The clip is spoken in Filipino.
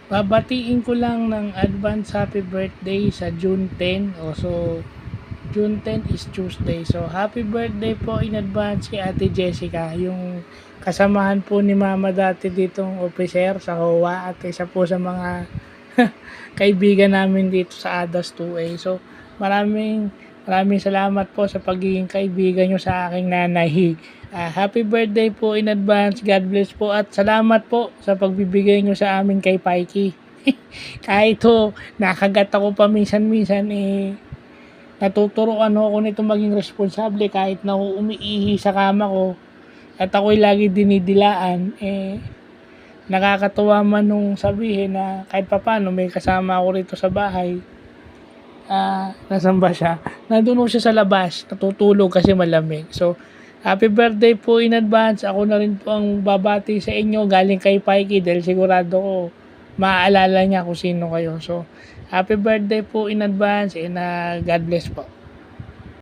Babatiin ko lang ng advance happy birthday sa June 10. So, June 10 is Tuesday. So, happy birthday po in advance kay Ate Jessica, yung kasamahan po ni Mama dati ditong officer sa HOA at isa po sa mga kaibigan namin dito sa ADAS 2A. So, maraming salamat po sa pagiging kaibigan nyo sa aking nanay. Happy birthday po in advance. God bless po at salamat po sa pagbibigay nyo sa amin kay Pikey. Kahit ho, nakagat ako pa minsan-minsan natuturuan ako nito maging responsable kahit na umiihi sa kama ko at ako'y lagi dinidilaan. Nakakatuwa man nung sabihin na kahit papano may kasama ako rito sa bahay. Nasan ba siya? Nandun siya sa labas, natutulog kasi malamig. So, happy birthday po in advance. Ako na rin po ang babati sa inyo galing kay Pikey dahil sigurado ko maaalala niya kung sino kayo. So, happy birthday po in advance and God bless po.